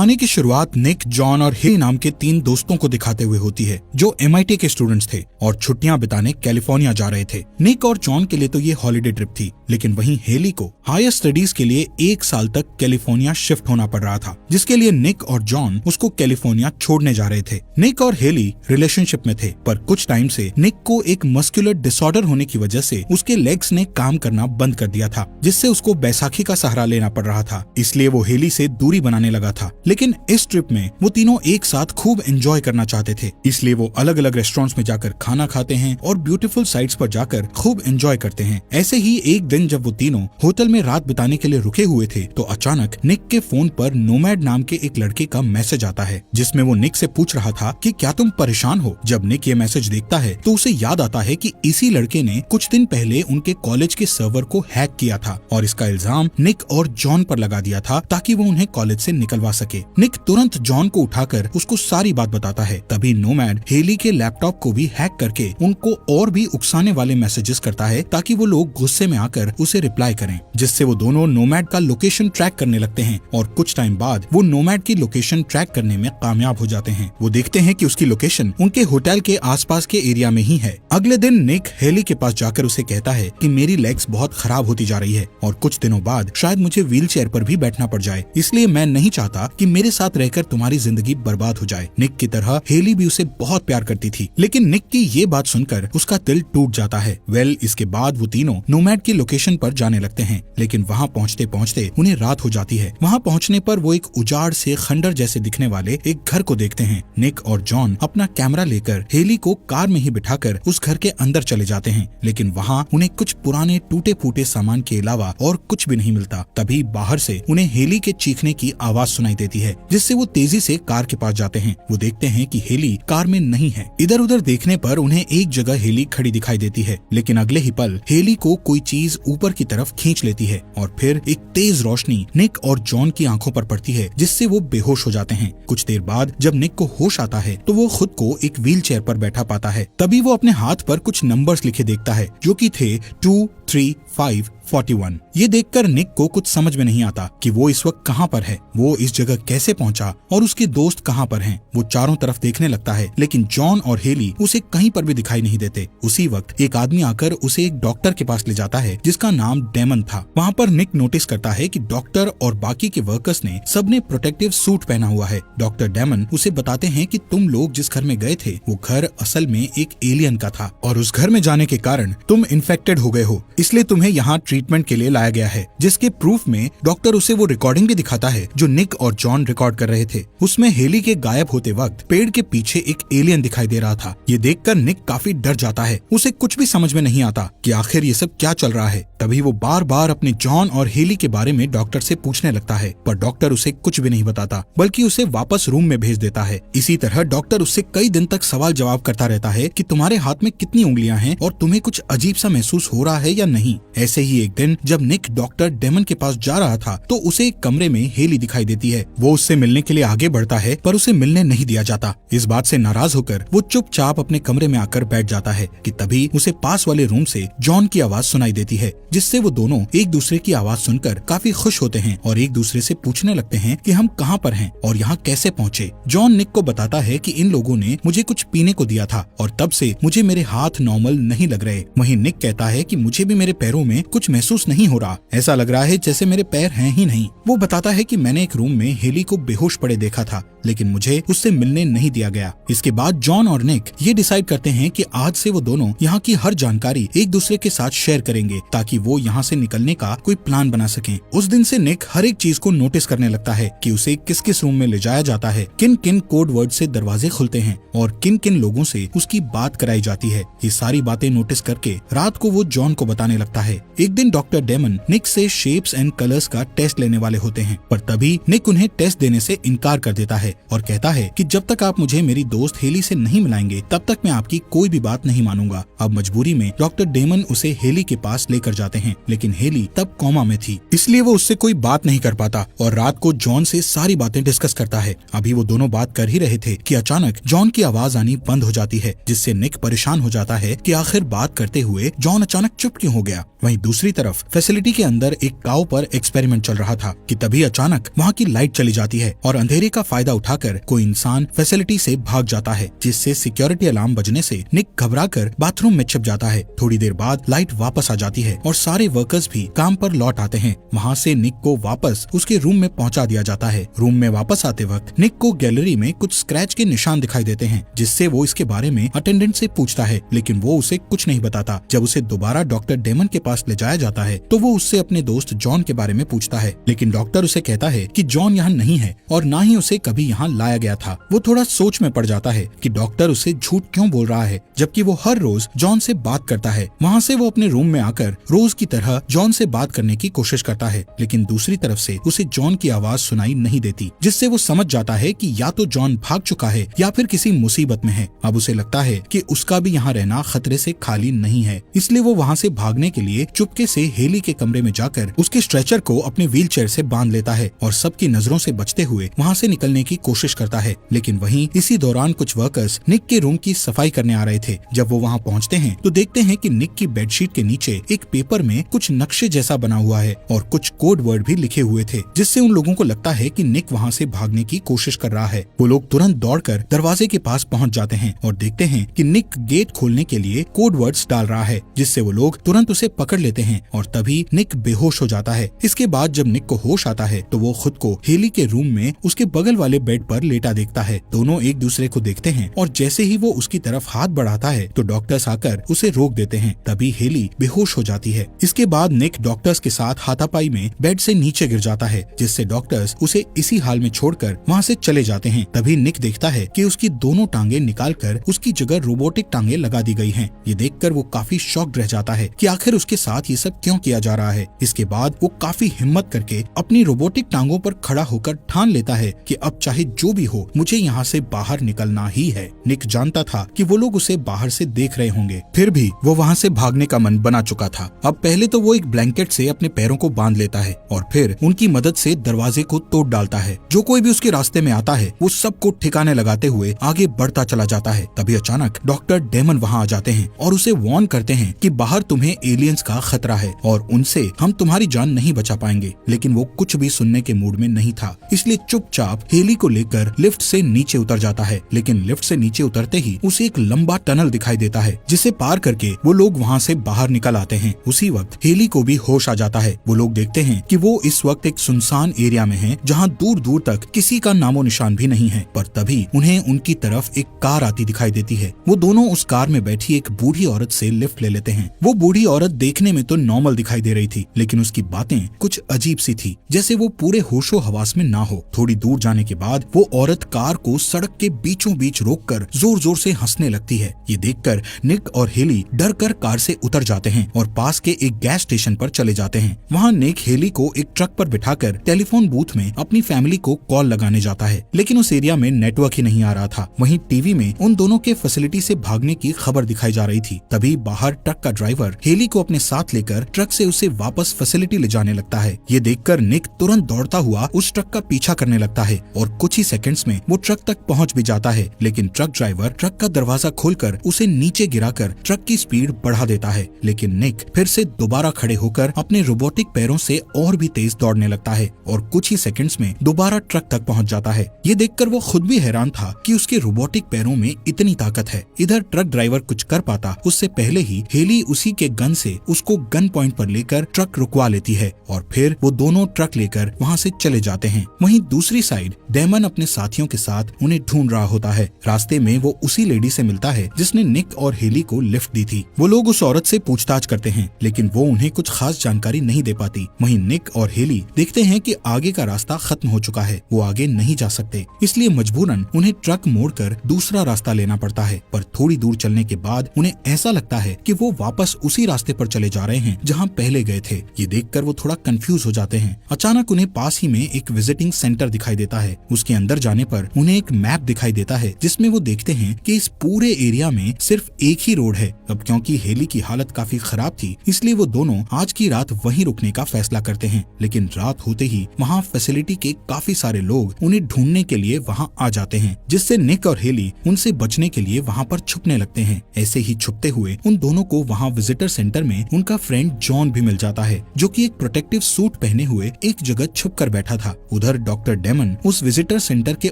कहानी की शुरुआत निक, जॉन और हेली नाम के 3 दोस्तों को दिखाते हुए होती है जो MIT के स्टूडेंट्स थे और छुट्टियां बिताने कैलिफोर्निया जा रहे थे। निक और जॉन के लिए तो ये हॉलिडे ट्रिप थी, लेकिन वहीं हेली को हायर स्टडीज के लिए 1 साल तक कैलिफोर्निया शिफ्ट होना पड़ रहा था, जिसके लिए निक और जॉन उसको कैलिफोर्निया छोड़ने जा रहे थे। निक और हेली रिलेशनशिप में थे, पर कुछ टाइम से निक को एक मस्कुलर डिसऑर्डर होने की वजह से उसके लेग्स ने काम करना बंद कर दिया था, जिससे उसको बैसाखी का सहारा लेना पड़ रहा था। इसलिए वो हेली से दूरी बनाने लगा था। लेकिन इस ट्रिप में वो तीनों एक साथ खूब एंजॉय करना चाहते थे, इसलिए वो अलग अलग रेस्टोरेंट्स में जाकर खाना खाते हैं और ब्यूटीफुल साइट्स पर जाकर खूब एंजॉय करते हैं। ऐसे ही एक दिन जब वो तीनों होटल में रात बिताने के लिए रुके हुए थे, तो अचानक निक के फोन पर नोमैड नाम के एक लड़के का मैसेज आता है, जिसमें वो निक से पूछ रहा था कि क्या तुम परेशान हो। जब निक ये मैसेज देखता है तो उसे याद आता है कि इसी लड़के ने कुछ दिन पहले उनके कॉलेज के सर्वर को हैक किया था और इसका इल्जाम निक और जॉन पर लगा दिया था ताकि वो उन्हें कॉलेज से निकलवा सके। निक तुरंत जॉन को उठाकर उसको सारी बात बताता है। तभी नोमैड हेली के लैपटॉप को भी हैक करके उनको और भी उकसाने वाले मैसेजेस करता है ताकि वो लोग गुस्से में आकर उसे रिप्लाई करें, जिससे वो दोनों नोमैड का लोकेशन ट्रैक करने लगते हैं और कुछ टाइम बाद वो नोमैड की लोकेशन ट्रैक करने में कामयाब हो जाते हैं। वो देखते हैं कि उसकी लोकेशन उनके होटल के आसपास के एरिया में ही है। अगले दिन निक हेली के पास जाकर उसे कहता है कि मेरी लेग्स बहुत खराब होती जा रही है और कुछ दिनों बाद शायद मुझे व्हील चेयर पर भी बैठना पड़ जाए, इसलिए मैं नहीं चाहता कि मेरे साथ रहकर तुम्हारी जिंदगी बर्बाद हो जाए। निक की तरह हेली भी उसे बहुत प्यार करती थी, लेकिन निक की ये बात सुनकर उसका दिल टूट जाता है। इसके बाद वो तीनों नोमैड की लोकेशन पर जाने लगते हैं, लेकिन वहाँ पहुँचते पहुँचते उन्हें रात हो जाती है। वहाँ पहुँचने पर वो एक उजाड़ से खंडर जैसे दिखने वाले एक घर को देखते हैं। निक और जॉन अपना कैमरा लेकर हेली को कार में ही बिठाकर उस घर के अंदर चले जाते हैं, लेकिन वहाँ उन्हें कुछ पुराने टूटे फूटे सामान के अलावा और कुछ भी नहीं मिलता। तभी बाहर से उन्हें हेली के चीखने की आवाज सुनाई देती है, जिससे वो तेजी से कार के पास जाते हैं। वो देखते हैं कि हेली कार में नहीं है। इधर उधर देखने पर उन्हें एक जगह हेली खड़ी दिखाई देती है, लेकिन अगले ही पल हेली को कोई चीज ऊपर की तरफ खींच लेती है और फिर एक तेज रोशनी निक और जॉन की आंखों पर पड़ती है, जिससे वो बेहोश हो जाते हैं। कुछ देर बाद जब निक को होश आता है तो वो खुद को एक व्हील चेयर पर बैठा पाता है। तभी वो अपने हाथ पर कुछ नंबर्स लिखे देखता है, जो कि थे 2, 3, 5, 41। ये देखकर निक को कुछ समझ में नहीं आता कि वो इस वक्त कहाँ पर है, वो इस जगह कैसे पहुंचा और उसके दोस्त कहाँ पर हैं। वो चारों तरफ देखने लगता है, लेकिन जॉन और हेली उसे कहीं पर भी दिखाई नहीं देते। उसी वक्त एक आदमी आकर उसे एक डॉक्टर के पास ले जाता है, जिसका नाम डेमन था। वहाँ पर निक नोटिस करता है कि डॉक्टर और बाकी के वर्कर्स ने सबने प्रोटेक्टिव सूट पहना हुआ है। डॉक्टर डेमन उसे बताते हैं कि तुम लोग जिस घर में गए थे वो घर असल में एक एलियन का था और उस घर में जाने के कारण तुम इन्फेक्टेड हो गए हो, इसलिए तुम्हें यहाँ ट्रीटमेंट के लिए लाया गया है। जिसके प्रूफ में डॉक्टर उसे वो रिकॉर्डिंग भी दिखाता है जो निक और जॉन रिकॉर्ड कर रहे थे। उसमें हेली के गायब होते वक्त पेड़ के पीछे एक एलियन दिखाई दे रहा था। ये देखकर निक काफी डर जाता है। उसे कुछ भी समझ में नहीं आता कि आखिर ये सब क्या चल रहा है। तभी वो बार बार अपने जॉन और हेली के बारे में डॉक्टर से पूछने लगता है, पर डॉक्टर उसे कुछ भी नहीं बताता, बल्कि उसे वापस रूम में भेज देता है। इसी तरह डॉक्टर उससे कई दिन तक सवाल जवाब करता रहता है कि तुम्हारे हाथ में कितनी उंगलियां हैं और तुम्हें कुछ अजीब सा महसूस हो रहा है या नहीं। ऐसे ही एक दिन जब निक डॉक्टर डेमन के पास जा रहा था तो उसे एक कमरे में हेली दिखाई देती है। वो उससे मिलने के लिए आगे बढ़ता है, पर उसे मिलने नहीं दिया जाता। इस बात से नाराज होकर वो चुपचाप अपने कमरे में आकर बैठ जाता है कि तभी उसे पास वाले रूम से जॉन की आवाज सुनाई देती है, जिससे वो दोनों एक दूसरे की आवाज सुनकर काफी खुश होते हैं और एक दूसरे से पूछने लगते हैं कि हम कहाँ पर हैं और यहाँ कैसे पहुँचे। जॉन निक को बताता है कि इन लोगों ने मुझे कुछ पीने को दिया था और तब से मुझे मेरे हाथ नॉर्मल नहीं लग रहे। वहीं निक कहता है कि मुझे भी मेरे पैरों में कुछ महसूस नहीं हो रहा, ऐसा लग रहा है जैसे मेरे पैर हैं ही नहीं। वो बताता है कि मैंने एक रूम में हेली को बेहोश पड़े देखा था, लेकिन मुझे उससे मिलने नहीं दिया गया। इसके बाद जॉन और निक ये डिसाइड करते हैं कि आज से वो दोनों यहाँ की हर जानकारी एक दूसरे के साथ शेयर करेंगे ताकि वो यहाँ से निकलने का कोई प्लान बना सकें। उस दिन से निक हर एक चीज को नोटिस करने लगता है कि उसे किस किस रूम में ले जाया जाता है, किन किन कोड वर्ड से दरवाजे खुलते हैं और किन किन लोगों से उसकी बात कराई जाती है। ये सारी बातें नोटिस करके रात को वो जॉन को बताने लगता है। एक दिन डॉक्टर डेमन निक से शेप्स एंड कलर्स का टेस्ट लेने वाले होते हैं, पर तभी निक उन्हें टेस्ट देने से इनकार कर देता है है और कहता है कि जब तक आप मुझे मेरी दोस्त हेली से नहीं मिलाएंगे तब तक मैं आपकी कोई भी बात नहीं मानूंगा। अब मजबूरी में डॉक्टर डेमन उसे हेली के पास लेकर जाते हैं, लेकिन हेली तब कोमा में थी, इसलिए वो उससे कोई बात नहीं कर पाता और रात को जॉन से सारी बातें डिस्कस करता है। अभी वो दोनों बात कर ही रहे थे कि अचानक जॉन की आवाज आनी बंद हो जाती है, जिससे निक परेशान हो जाता है कि आखिर बात करते हुए जॉन अचानक चुप क्यों हो गया। वहीं दूसरी तरफ फैसिलिटी के अंदर एक काऊ पर एक्सपेरिमेंट चल रहा था कि तभी अचानक वहाँ की लाइट चली जाती है और अंधेरे का फायदा उठाकर कोई इंसान फैसिलिटी से भाग जाता है, जिससे सिक्योरिटी अलार्म बजने से निक घबराकर बाथरूम में छिप जाता है। थोड़ी देर बाद लाइट वापस आ जाती है और सारे वर्कर्स भी काम पर लौट आते हैं। वहाँ से निक को वापस उसके रूम में पहुँचा दिया जाता है। रूम में वापस आते वक्त निक को गैलरी में कुछ स्क्रैच के निशान दिखाई देते हैं, जिससे वो इसके बारे में अटेंडेंट से पूछता है, लेकिन वो उसे कुछ नहीं बताता। जब उसे दोबारा डॉक्टर डेमन के पास ले जाया जाता है तो वो उससे अपने दोस्त जॉन के बारे में पूछता है, लेकिन डॉक्टर उसे कहता है कि जॉन यहाँ नहीं है और ना ही उसे कभी यहाँ लाया गया था। वो थोड़ा सोच में पड़ जाता है कि डॉक्टर उसे झूठ क्यों बोल रहा है, जबकि वो हर रोज जॉन से बात करता है। वहाँ से वो अपने रूम में आकर रोज की तरह जॉन से बात करने की कोशिश करता है, लेकिन दूसरी तरफ से उसे जॉन की आवाज सुनाई नहीं देती, जिससे वो समझ जाता है कि या तो जॉन भाग चुका है या फिर किसी मुसीबत में है। अब उसे लगता है कि उसका भी यहाँ रहना खतरे से खाली नहीं है, इसलिए वो वहाँ से भागने के लिए चुपके से हेली के कमरे में जाकर उसके स्ट्रेचर को अपने व्हीलचेयर से बांध लेता है और सबकी नजरों से बचते हुए वहाँ से निकलने की कोशिश करता है। लेकिन वहीं इसी दौरान कुछ वर्कर्स निक के रूम की सफाई करने आ रहे थे। जब वो वहाँ पहुँचते हैं तो देखते हैं कि निक की बेडशीट के नीचे एक पेपर में कुछ नक्शे जैसा बना हुआ है और कुछ कोड वर्ड भी लिखे हुए थे, जिससे उन लोगों को लगता है कि निक वहाँ से भागने की कोशिश कर रहा है। वो लोग तुरंत दौड़कर दरवाजे के पास पहुँच जाते हैं और देखते हैं कि निक गेट खोलने के लिए कोड वर्ड्स डाल रहा है, जिससे वो लोग तुरंत उसे पकड़ लेते हैं और तभी निक बेहोश हो जाता है। इसके बाद जब निक को होश आता है तो वो खुद को हेली के रूम में उसके बगल वाले बेड पर लेटा देखता है। दोनों एक दूसरे को देखते हैं और जैसे ही वो उसकी तरफ हाथ बढ़ाता है तो डॉक्टर्स आकर उसे रोक देते हैं। तभी हेली बेहोश हो जाती है। इसके बाद निक डॉक्टर्स के साथ हाथापाई में बेड से नीचे गिर जाता है, जिससे डॉक्टर्स उसे इसी हाल में छोड़कर वहाँ से चले जाते हैं। तभी निक देखता है कि उसकी दोनों टांगे निकालकर उसकी जगह रोबोटिक टांगे लगा दी गई हैं। ये देखकर वो काफी शॉक्ड रह जाता है कि आखिर उसके साथ ये सब क्यों किया जा रहा है। इसके बाद वो काफी हिम्मत करके अपनी रोबोटिक टांगों पर खड़ा होकर ठान लेता है कि अब चाहे जो भी हो मुझे यहाँ से बाहर निकलना ही है। निक जानता था कि वो लोग उसे बाहर से देख रहे होंगे, फिर भी वो वहाँ से भागने का मन बना चुका था। अब पहले तो वो एक ब्लैंकेट से अपने पैरों को बांध लेता है और फिर उनकी मदद से दरवाजे को तोड़ डालता है। जो कोई भी उसके रास्ते में आता है वो सबको ठिकाने लगाते हुए आगे बढ़ता चला जाता है। तभी अचानक डॉक्टर डेमन वहाँ आ जाते हैं और उसे वार्न करते हैं कि बाहर तुम्हें एलियंस का खतरा है और उनसे हम तुम्हारी जान नहीं बचा पाएंगे। लेकिन वो कुछ भी सुनने के मूड में नहीं था, इसलिए चुपचाप हेली को लेकर लिफ्ट से नीचे उतर जाता है। लेकिन लिफ्ट से नीचे उतरते ही उसे एक लंबा टनल दिखाई देता है, जिसे पार करके वो लोग वहाँ से बाहर निकल आते हैं। उसी वक्त हेली को भी होश आ जाता है। वो लोग देखते हैं कि वो इस वक्त एक सुनसान एरिया में है, जहाँ दूर दूर तक किसी का नामो निशान भी नहीं है। पर तभी उन्हें उनकी तरफ एक कार आती दिखाई देती है। वो दोनों उस कार में बैठी एक बूढ़ी औरत से लिफ्ट ले लेते हैं। वो बूढ़ी औरत देखने में तो नॉर्मल दिखाई दे रही थी, लेकिन उसकी बातें कुछ अजीब सी थी, जैसे वो पूरे होशो हवास में ना हो। थोड़ी दूर जाने के बाद वो औरत कार को सड़क के बीचों बीच रोककर जोर जोर से हंसने लगती है। ये देखकर निक और हेली डर कर कार से उतर जाते हैं और पास के एक गैस स्टेशन पर चले जाते हैं। वहाँ निक हेली को एक ट्रक पर बिठाकर टेलीफोन बूथ में अपनी फैमिली को कॉल लगाने जाता है, लेकिन उस एरिया में नेटवर्क ही नहीं आ रहा था। वहीं टीवी में उन दोनों के फैसिलिटी से भागने की खबर दिखाई जा रही थी। तभी बाहर ट्रक का ड्राइवर हेली को अपने साथ लेकर ट्रक से उसे वापस फैसिलिटी ले जाने लगता है। ये देखकर निक तुरंत दौड़ता हुआ उस ट्रक का पीछा करने लगता है और कुछ ही सेकंड्स में वो ट्रक तक पहुंच भी जाता है। लेकिन ट्रक ड्राइवर ट्रक का दरवाजा खोलकर उसे नीचे गिराकर ट्रक की स्पीड बढ़ा देता है। लेकिन निक फिर से दोबारा खड़े होकर अपने रोबोटिक पैरों से और भी तेज दौड़ने लगता है और कुछ ही सेकंड्स में दोबारा ट्रक तक पहुंच जाता है। ये देखकर वो खुद भी हैरान था कि उसके रोबोटिक पैरों में इतनी ताकत है। इधर ट्रक ड्राइवर कुछ कर पाता उससे पहले ही हेली उसी के गन से उसको गन पॉइंट पर लेकर ट्रक रुकवा लेती है और फिर वो दोनों ट्रक लेकर वहाँ से चले जाते हैं। वहीं दूसरी साइड डेमन अपने साथियों के साथ उन्हें ढूंढ रहा होता है। रास्ते में वो उसी लेडी से मिलता है जिसने निक और हेली को लिफ्ट दी थी। वो लोग उस औरत से पूछताछ करते हैं, लेकिन वो उन्हें कुछ खास जानकारी नहीं दे पाती। वहीं निक और हेली देखते हैं कि आगे का रास्ता खत्म हो चुका है, वो आगे नहीं जा सकते, इसलिए मजबूरन उन्हें ट्रक मोड़कर दूसरा रास्ता लेना पड़ता है। पर थोड़ी दूर चलने के बाद उन्हें ऐसा लगता है कि वो वापस उसी रास्ते पर चले जा रहे हैं जहाँ पहले गए थे। ये देखकर वो थोड़ा कंफ्यूज हो जाते हैं। अचानक उन्हें पास ही में एक विजिटिंग सेंटर दिखाई देता है। उस उसके अंदर जाने पर उन्हें एक मैप दिखाई देता है जिसमें वो देखते हैं कि इस पूरे एरिया में सिर्फ एक ही रोड है। अब क्योंकि हेली की हालत काफी खराब थी इसलिए वो दोनों आज की रात वहीं रुकने का फैसला करते हैं। लेकिन रात होते ही वहाँ फैसिलिटी के काफी सारे लोग उन्हें ढूंढने के लिए वहाँ आ जाते हैं, जिससे निक और हेली उनसे बचने के लिए वहाँ पर छुपने लगते हैं। ऐसे ही छुपते हुए उन दोनों को वहाँ विजिटर सेंटर में उनका फ्रेंड जॉन भी मिल जाता है, जो कि एक प्रोटेक्टिव सूट पहने हुए एक जगह छुप कर बैठा था। उधर डॉक्टर डेमन उस विजिटर सेंटर के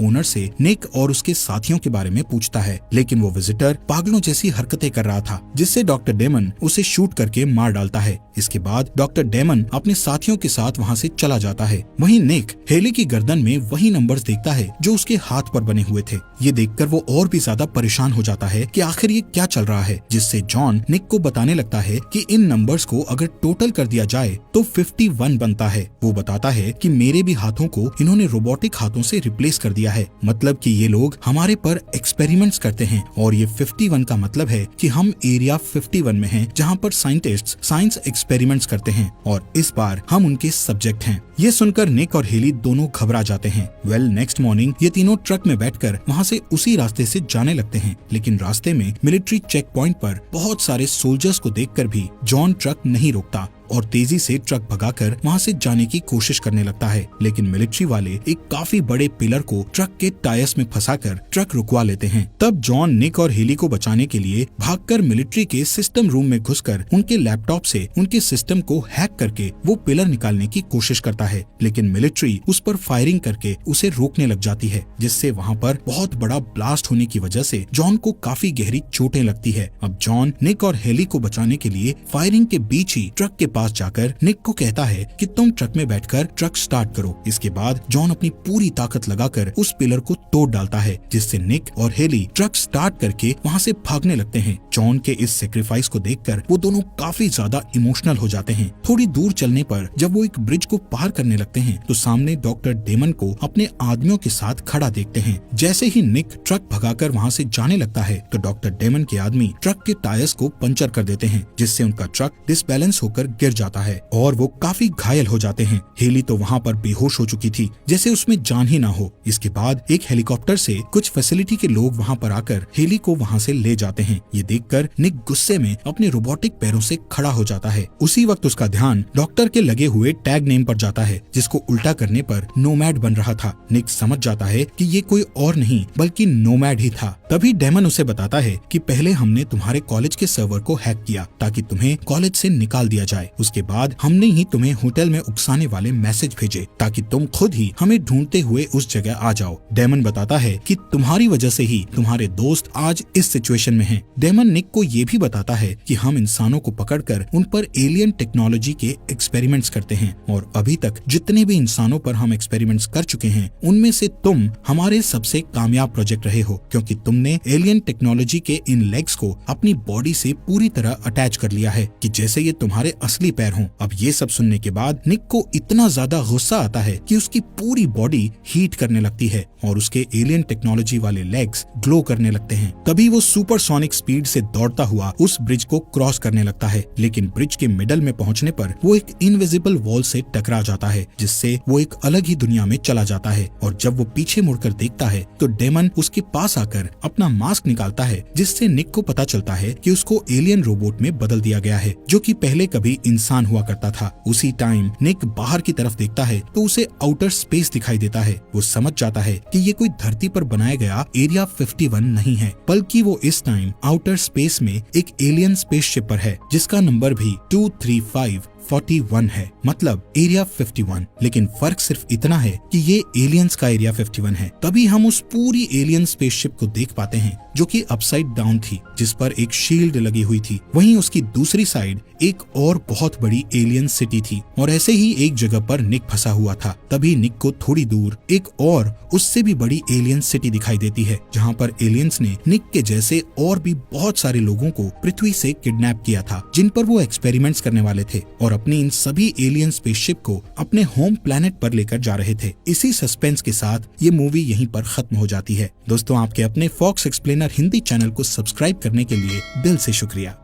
ओनर से निक और उसके साथियों के बारे में पूछता है, लेकिन वो विजिटर पागलों जैसी हरकतें कर रहा था, जिससे डॉक्टर डेमन उसे शूट करके मार डालता है। इसके बाद डॉक्टर डेमन अपने साथियों के साथ वहाँ से चला जाता है। वहीं निक हेली की गर्दन में वही नंबर्स देखता है जो उसके हाथ पर बने हुए थे। ये देखकर वो और भी ज्यादा परेशान हो जाता है कि आखिर ये क्या चल रहा है, जिससे जॉन निक को बताने लगता है कि इन नंबर्स को अगर टोटल कर दिया जाए तो 51 बनता है। वो बताता है कि मेरे भी हाथों को इन्होंने रोबोटिक हाथों से रिप्लेस कर दिया है, मतलब कि ये लोग हमारे पर एक्सपेरिमेंट्स करते हैं और ये 51 का मतलब है कि हम एरिया 51 में हैं, जहाँ पर साइंटिस्ट साइंस एक्सपेरिमेंट्स करते हैं और इस बार हम उनके सब्जेक्ट हैं। ये सुनकर निक और हेली दोनों घबरा जाते हैं। नेक्स्ट मॉर्निंग ये तीनों ट्रक में बैठकर वहाँ से उसी रास्ते से जाने लगते हैं, लेकिन रास्ते में मिलिट्री चेक पॉइंट पर बहुत सारे सोल्जर्स को देखकर भी जॉन ट्रक नहीं रोकता और तेजी से ट्रक भगाकर वहाँ से जाने की कोशिश करने लगता है। लेकिन मिलिट्री वाले एक काफी बड़े पिलर को ट्रक के टायर्स में फंसाकर ट्रक रुकवा लेते हैं। तब जॉन निक और हेली को बचाने के लिए भागकर मिलिट्री के सिस्टम रूम में घुसकर उनके लैपटॉप से उनके सिस्टम को हैक करके वो पिलर निकालने की कोशिश करता है, लेकिन मिलिट्री उस पर फायरिंग करके उसे रोकने लग जाती है, जिससे वहाँ पर बहुत बड़ा ब्लास्ट होने की वजह से जॉन को काफी गहरी चोटें लगती है। अब जॉन निक और हेली को बचाने के लिए फायरिंग के बीच ही ट्रक के पास जाकर निक को कहता है कि तुम ट्रक में बैठकर ट्रक स्टार्ट करो। इसके बाद जॉन अपनी पूरी ताकत लगाकर उस पिलर को तोड़ डालता है, जिससे निक और हेली ट्रक स्टार्ट करके वहाँ से भागने लगते हैं। जॉन के इस सेक्रीफाइस को देखकर वो दोनों काफी ज्यादा इमोशनल हो जाते हैं। थोड़ी दूर चलने पर जब वो एक ब्रिज को पार करने लगते हैं तो सामने डॉक्टर डेमन को अपने आदमियों के साथ खड़ा देखते हैं। जैसे ही निक ट्रक भगाकर वहाँ से जाने लगता है तो डॉक्टर डेमन के आदमी ट्रक के टायर्स को पंचर कर देते हैं, जिससे उनका ट्रक डिसबैलेंस होकर गिर जाता है और वो काफी घायल हो जाते हैं। हेली तो वहाँ पर बेहोश हो चुकी थी, जैसे उसमें जान ही ना हो। इसके बाद एक हेलीकॉप्टर से कुछ फैसिलिटी के लोग वहाँ पर आकर हेली को वहाँ से ले जाते हैं। ये देखकर निक गुस्से में अपने रोबोटिक पैरों से खड़ा हो जाता है। उसी वक्त उसका ध्यान डॉक्टर के लगे हुए टैग नेम पर जाता है, जिसको उल्टा करने पर नोमैड बन रहा था। निक समझ जाता है कि ये कोई और नहीं बल्कि नोमैड ही था। तभी डेमन उसे बताता है कि पहले हमने तुम्हारे कॉलेज के सर्वर को हैक किया ताकि तुम्हें कॉलेज से निकाल दिया जाए। उसके बाद हमने ही तुम्हें होटल में उकसाने वाले मैसेज भेजे ताकि तुम खुद ही हमें ढूंढते हुए उस जगह आ जाओ। डेमन बताता है कि तुम्हारी वजह से ही तुम्हारे दोस्त आज इस सिचुएशन में हैं। डेमन निक को ये भी बताता है कि हम इंसानों को पकड़कर उन पर एलियन टेक्नोलॉजी के एक्सपेरिमेंट्स करते हैं और अभी तक जितने भी इंसानों पर हम एक्सपेरिमेंट्स कर चुके हैं उनमें से तुम हमारे सबसे कामयाब प्रोजेक्ट रहे हो, क्योंकि तुमने एलियन टेक्नोलॉजी के इन लेग्स को अपनी बॉडी से पूरी तरह अटैच कर लिया है कि जैसे ये तुम्हारे असली पैर हों। अब ये सब सुनने के बाद निक को इतना ज्यादा गुस्सा आता है कि उसकी पूरी बॉडी हीट करने लगती है और उसके एलियन टेक्नोलॉजी वाले लेग्स ग्लो करने लगते हैं। तभी वो सुपरसोनिक स्पीड से दौड़ता हुआ उस ब्रिज को क्रॉस करने लगता है, लेकिन ब्रिज के मिडल में पहुंचने पर वो एक इनविजिबल वॉल से टकरा जाता है, जिससे वो एक अलग ही दुनिया में चला जाता है। और जब वो पीछे मुड़कर देखता है तो डेमन उसके पास आकर अपना मास्क निकालता है, जिससे निक को पता चलता है कि उसको एलियन रोबोट में बदल दिया गया है, जो कि पहले कभी इंसान हुआ करता था। उसी टाइम निक बाहर की तरफ देखता है तो उसे आउटर स्पेस दिखाई देता है। वो समझ जाता है कि ये कोई धरती पर बनाया गया एरिया 51 नहीं है, बल्कि वो इस टाइम आउटर स्पेस में एक एलियन स्पेसशिप पर है, जिसका नंबर भी 23541 है, मतलब एरिया 51। लेकिन फर्क सिर्फ इतना है कि ये एलियंस का एरिया 51 है। तभी हम उस पूरी एलियन स्पेसशिप को देख पाते हैं, जो कि अपसाइड डाउन थी, जिस पर एक शील्ड लगी हुई थी। वहीं उसकी दूसरी साइड एक और बहुत बड़ी एलियन सिटी थी और ऐसे ही एक जगह पर निक फंसा हुआ था। तभी निक को थोड़ी दूर एक और उससे भी बड़ी एलियन सिटी दिखाई देती है, जहाँ पर एलियंस ने निक के जैसे और भी बहुत सारे लोगों को पृथ्वी से किडनैप किया था, जिन पर वो एक्सपेरिमेंट्स करने वाले थे और अपनी इन सभी एलियन स्पेसशिप को अपने होम प्लेनेट पर लेकर जा रहे थे। इसी सस्पेंस के साथ ये मूवी यहीं पर खत्म हो जाती है। दोस्तों, आपके अपने फॉक्स एक्सप्लेनर हिंदी चैनल को सब्सक्राइब करने के लिए दिल से शुक्रिया।